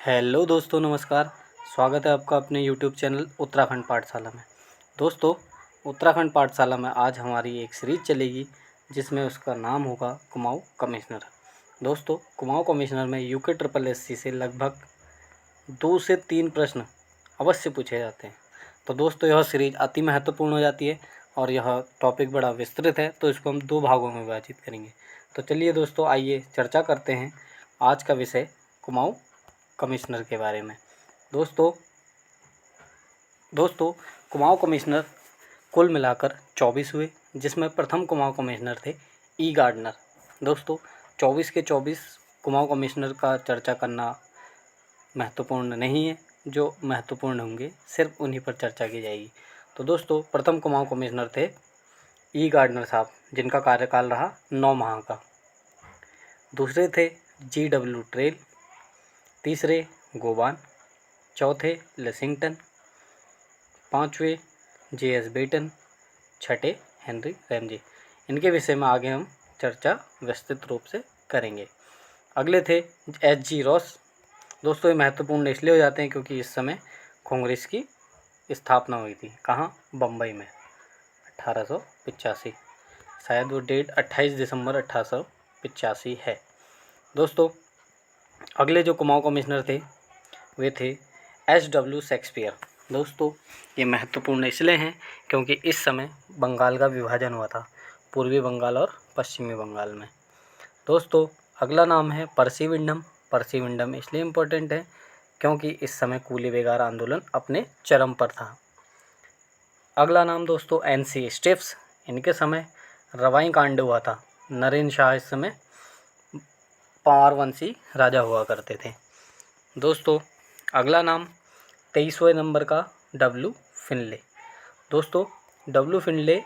Hello दोस्तों, नमस्कार। स्वागत है आपका अपने यूट्यूब चैनल उत्तराखंड पाठशाला में। दोस्तों, उत्तराखंड पाठशाला में आज हमारी एक सीरीज चलेगी जिसमें उसका नाम होगा कुमाऊं कमिश्नर। दोस्तों, कुमाऊं कमिश्नर में यूके ट्रिपल एससी से लगभग 2 से 3 प्रश्न अवश्य पूछे जाते हैं। तो दोस्तों, यह सीरीज अति महत्वपूर्ण हो जाती है और यह टॉपिक बड़ा विस्तृत है, तो इसको हम 2 भागों में विभाजित करेंगे। तो चलिए दोस्तों, आइए चर्चा करते हैं आज का विषय कुमाऊं कमिश्नर के बारे में। दोस्तों कुमाऊं कमिश्नर कुल मिलाकर 24 हुए, जिसमें प्रथम कुमाऊं कमिश्नर थे ई गार्डनर। दोस्तों, 24 के 24 कुमाऊं कमिश्नर का चर्चा करना महत्वपूर्ण नहीं है। जो महत्वपूर्ण होंगे सिर्फ उन्हीं पर चर्चा की जाएगी। तो दोस्तों, प्रथम कुमाऊं कमिश्नर थे ई गार्डनर साहब, जिनका कार्यकाल रहा 9 माह का। दूसरे थे GW ट्रेल, तीसरे गोबान, चौथे लेसिंगटन, पाँचवें JS बेटन, छठे हेनरी रैमजे। इनके विषय में आगे हम चर्चा विस्तृत रूप से करेंगे। अगले थे SG रॉस। दोस्तों, ये महत्वपूर्ण इसलिए हो जाते हैं क्योंकि इस समय कांग्रेस की स्थापना हुई थी। कहाँ? बम्बई में 1885। शायद वो डेट 28 दिसंबर 1885 है। दोस्तों, अगले जो कुमाऊं कमिश्नर थे वे थे SW शेक्सपियर। दोस्तों, ये महत्वपूर्ण इसलिए हैं क्योंकि इस समय बंगाल का विभाजन हुआ था, पूर्वी बंगाल और पश्चिमी बंगाल में। दोस्तों, अगला नाम है पर्सी विंडम। पर्सी विंडम इसलिए इम्पोर्टेंट है क्योंकि इस समय कूली बेगार आंदोलन अपने चरम पर था। अगला नाम दोस्तों NC स्टिफ्स। इनके समय रवाई कांड हुआ था। नरेंद्र शाह इस समय पारवंशी राजा हुआ करते थे। दोस्तों, अगला नाम 23वें नंबर का W फिनले। दोस्तों, W फिनले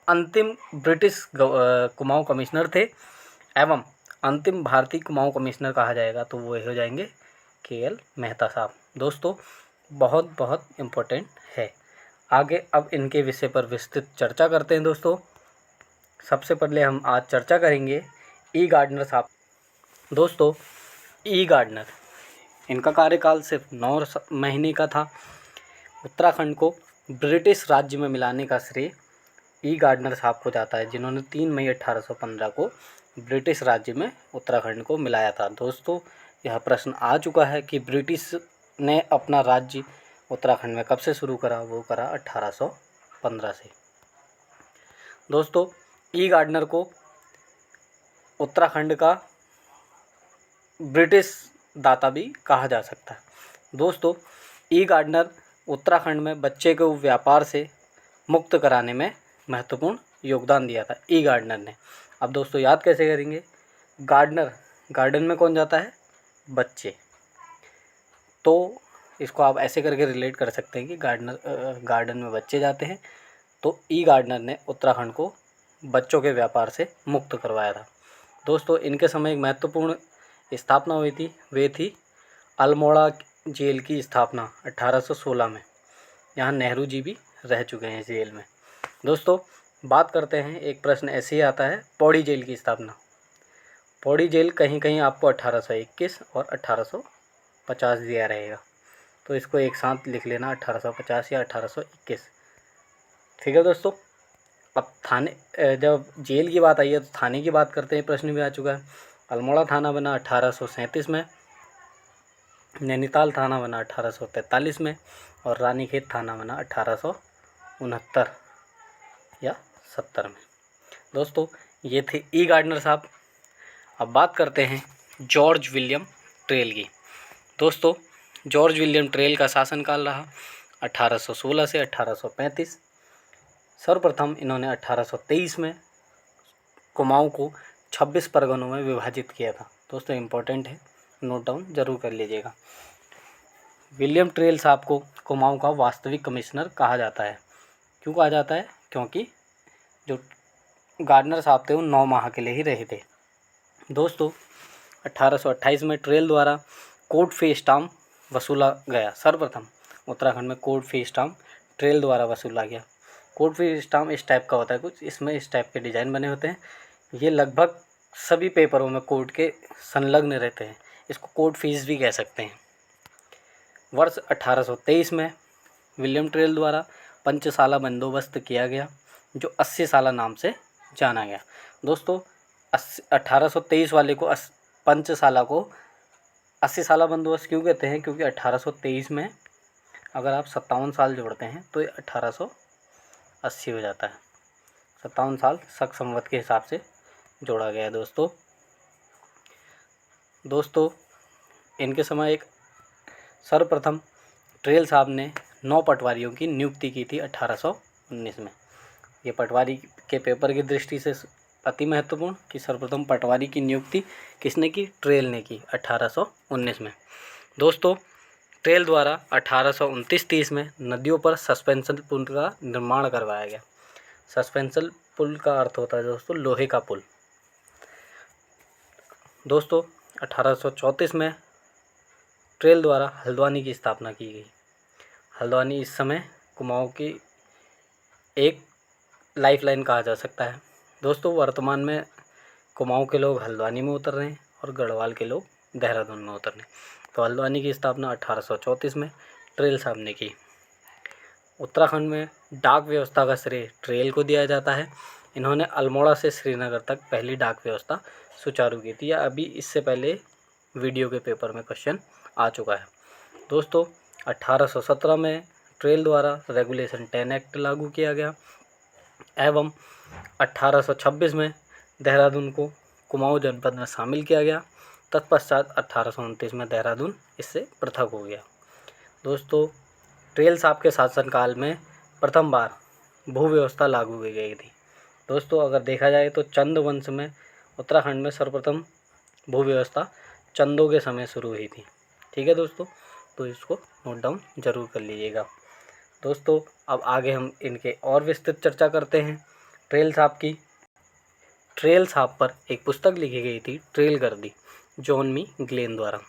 अंतिम ब्रिटिश कुमाऊं कमिश्नर थे एवं अंतिम भारतीय कुमाऊं कमिश्नर कहा जाएगा तो वो हो जाएंगे KL मेहता साहब। दोस्तों, बहुत बहुत इम्पोर्टेंट है। आगे अब इनके विषय पर विस्तृत चर्चा करते हैं। दोस्तों, सबसे पहले हम आज चर्चा करेंगे ई गार्डनर साहब। दोस्तों, ई गार्डनर, इनका कार्यकाल सिर्फ 9 महीने का था। उत्तराखंड को ब्रिटिश राज्य में मिलाने का श्रेय ई गार्डनर साहब को जाता है, जिन्होंने 3 मई 1815 को ब्रिटिश राज्य में उत्तराखंड को मिलाया था। दोस्तों, यह प्रश्न आ चुका है कि ब्रिटिश ने अपना राज्य उत्तराखंड में कब से शुरू करा? वो करा 1815 से। दोस्तों, ई गार्डनर को उत्तराखंड का ब्रिटिश दाता भी कहा जा सकता है। दोस्तों, ई गार्डनर उत्तराखंड में बच्चे को व्यापार से मुक्त कराने में महत्वपूर्ण योगदान दिया था ई गार्डनर ने। अब दोस्तों, याद कैसे करेंगे? गार्डन में कौन जाता है? बच्चे। तो इसको आप ऐसे करके रिलेट कर सकते हैं कि गार्डन में बच्चे जाते हैं, तो ई गार्डनर ने उत्तराखंड को बच्चों के व्यापार से मुक्त करवाया था। दोस्तों, इनके समय एक महत्वपूर्ण स्थापना हुई थी, वे थी अल्मोड़ा जेल की स्थापना 1816 में। यहाँ नेहरू जी भी रह चुके हैं जेल में। दोस्तों, बात करते हैं, एक प्रश्न ऐसे ही आता है, पौड़ी जेल की स्थापना। पौड़ी जेल कहीं कहीं आपको 1821 और 1850 दिया रहेगा, तो इसको एक साथ लिख लेना, 1850 या 1821। ठीक है दोस्तों। अब जब जेल की बात आई है तो थाने की बात करते हैं। प्रश्न भी आ चुका है। अल्मोड़ा थाना बना 1837 में, नैनीताल थाना बना 1843 में और रानीखेत थाना बना 1869 या 70 में। दोस्तों, ये थे ई गार्डनर साहब। अब बात करते हैं जॉर्ज विलियम ट्रेल की। दोस्तों, जॉर्ज विलियम ट्रेल का शासनकाल रहा 1816 से 1835। सर्वप्रथम इन्होंने 1823 में कुमाऊं को 26 परगनों में विभाजित किया था। दोस्तों, इम्पोर्टेंट है, नोट डाउन जरूर कर लीजिएगा। विलियम ट्रेल साहब को कुमाऊं का वास्तविक कमिश्नर कहा जाता है। क्यों कहा जाता है? क्योंकि जो गार्डनर साहब थे वो 9 माह के लिए ही रहे थे। दोस्तों, 1828 में ट्रेल द्वारा कोर्ट फी स्टाम्प वसूला गया। सर्वप्रथम उत्तराखंड में कोर्ट फी स्टाम्प ट्रेल द्वारा वसूला गया। कोर्ट फी स्टाम्प इस टाइप का होता है कुछ, इसमें इस टाइप के डिज़ाइन बने होते हैं। ये लगभग सभी पेपरों में कोर्ट के संलग्न रहते हैं। इसको कोर्ट फीस भी कह सकते हैं। वर्ष 1823 में विलियम ट्रेल द्वारा पंचशाला बंदोबस्त किया गया, जो 80 साला नाम से जाना गया। दोस्तों 1823 वाले को पंचशाला को 80 साला बंदोबस्त क्यों कहते हैं? क्योंकि 1823 में अगर आप 57 साल जोड़ते हैं तो ये 1880 हो जाता है। 57 साल शक संवत के हिसाब से जोड़ा गया है। दोस्तों इनके समय एक सर्वप्रथम ट्रेल साहब ने 9 पटवारियों की नियुक्ति की थी 1819 में। ये पटवारी के पेपर की दृष्टि से अति महत्वपूर्ण कि सर्वप्रथम पटवारी की नियुक्ति किसने की? ट्रेल ने की 1819 में। दोस्तों ट्रेल द्वारा 1829-30 में नदियों पर सस्पेंशन पुल का निर्माण करवाया गया। सस्पेंशन पुल का अर्थ होता है दोस्तों लोहे का पुल। दोस्तों 1834 में ट्रेल द्वारा हल्द्वानी की स्थापना की गई। हल्द्वानी इस समय कुमाऊं की एक लाइफलाइन कहा जा सकता है। दोस्तों वर्तमान में कुमाऊं के लोग हल्द्वानी में उतर रहे हैं और गढ़वाल के लोग देहरादून में उतर रहे हैं। तो हल्द्वानी की स्थापना 1834 में ट्रेल साहब ने की। उत्तराखंड में डाक व्यवस्था का श्रेय ट्रेल को दिया जाता है। इन्होंने अल्मोड़ा से श्रीनगर तक पहली डाक व्यवस्था सुचारू की थी। या अभी इससे पहले वीडियो के पेपर में क्वेश्चन आ चुका है। दोस्तों 1817 में ट्रेल द्वारा रेगुलेशन 10 एक्ट लागू किया गया एवं 1826 में देहरादून को कुमाऊं जनपद में शामिल किया गया। तत्पश्चात 1829 में देहरादून इससे पृथक हो गया। दोस्तों ट्रेल साहब के शासनकाल में प्रथम बार भू व्यवस्था लागू की गई थी। दोस्तों अगर देखा जाए तो चंद वंश में उत्तराखंड में सर्वप्रथम भू व्यवस्था चंदों के समय शुरू हुई थी। ठीक है दोस्तों, तो इसको नोट डाउन जरूर कर लीजिएगा। दोस्तों अब आगे हम इनके और विस्तृत चर्चा करते हैं ट्रेल साहब की। ट्रेल साहब पर एक पुस्तक लिखी गई थी ट्रेल गर्दी, जॉन मी ग्लेन द्वारा।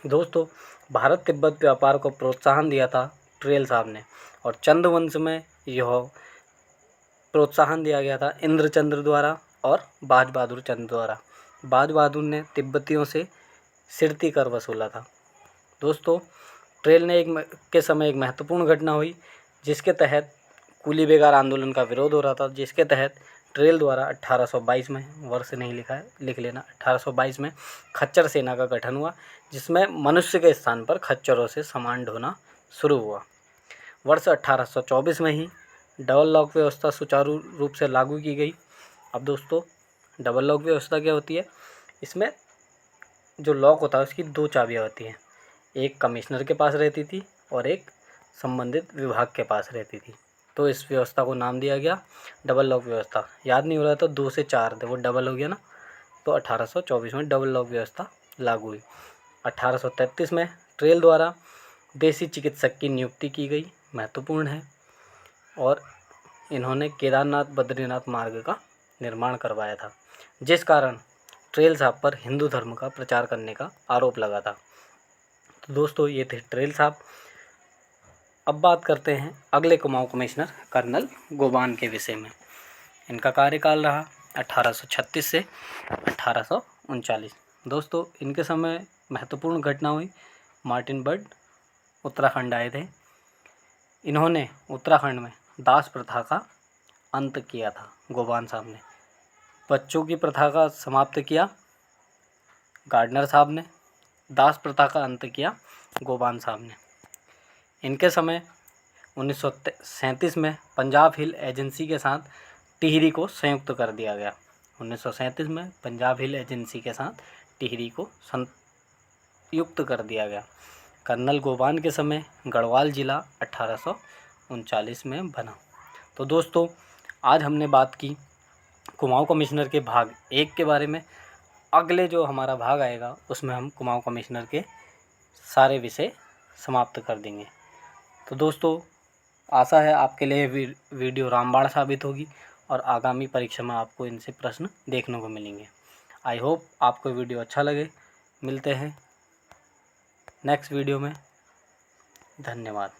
दोस्तों भारत तिब्बत व्यापार को प्रोत्साहन दिया था ट्रेल साहब ने और चंद वंश में यह प्रोत्साहन दिया गया था इंद्रचंद्र द्वारा और बाज बहादुर चंद द्वारा। बाज बहादुर ने तिब्बतियों से सिरती कर वसूला था। दोस्तों ट्रेल ने के समय एक महत्वपूर्ण घटना हुई जिसके तहत कुली बेगार आंदोलन का विरोध हो रहा था, जिसके तहत ट्रेल द्वारा 1822 में, वर्ष नहीं लिखा है लिख लेना, 1822 में खच्चर सेना का गठन हुआ, जिसमें मनुष्य के स्थान पर खच्चरों से सामान ढोना शुरू हुआ। वर्ष 1824 में ही डबल लॉक व्यवस्था सुचारू रूप से लागू की गई। अब दोस्तों डबल लॉक व्यवस्था क्या होती है? इसमें जो लॉक होता है उसकी 2 चाबियाँ होती हैं, एक कमिश्नर के पास रहती थी और एक संबंधित विभाग के पास रहती थी। तो इस व्यवस्था को नाम दिया गया डबल लॉक व्यवस्था। याद नहीं हो रहा तो 2 से 4 थे, वो डबल हो गया ना। तो 1824 में डबल लॉक व्यवस्था लागू हुई। 1833 में ट्रेल द्वारा देसी चिकित्सक की नियुक्ति की गई, महत्वपूर्ण है, और इन्होंने केदारनाथ बद्रीनाथ मार्ग का निर्माण करवाया था, जिस कारण ट्रेल साहब पर हिंदू धर्म का प्रचार करने का आरोप लगा था। तो दोस्तों ये थे ट्रेल साहब। अब बात करते हैं अगले कुमाऊं कमिश्नर कर्नल गोबान के विषय में। इनका कार्यकाल रहा 1836 से 1839। दोस्तों इनके समय महत्वपूर्ण घटना हुई, मार्टिन बर्ड उत्तराखंड आए थे। इन्होंने उत्तराखंड में दास प्रथा का अंत किया था। गोबान साहब ने बच्चों की प्रथा का समाप्त किया, गार्डनर साहब ने दास प्रथा का अंत किया, गोबान साहब ने। इनके समय 1937 में पंजाब हिल एजेंसी के साथ टिहरी को संयुक्त कर दिया गया। 1937 में पंजाब हिल एजेंसी के साथ टिहरी को संयुक्त कर दिया गया। कर्नल गोबान के समय गढ़वाल ज़िला 1839 में बना। तो दोस्तों आज हमने बात की कुमाऊं कमिश्नर के भाग 1 के बारे में। अगले जो हमारा भाग आएगा उसमें हम कुमाऊं कमिश्नर के सारे विषय समाप्त कर देंगे। तो दोस्तों आशा है आपके लिए वीडियो रामबाण साबित होगी और आगामी परीक्षा में आपको इनसे प्रश्न देखने को मिलेंगे। आई होप आपको वीडियो अच्छा लगे। मिलते हैं नेक्स्ट वीडियो में। धन्यवाद।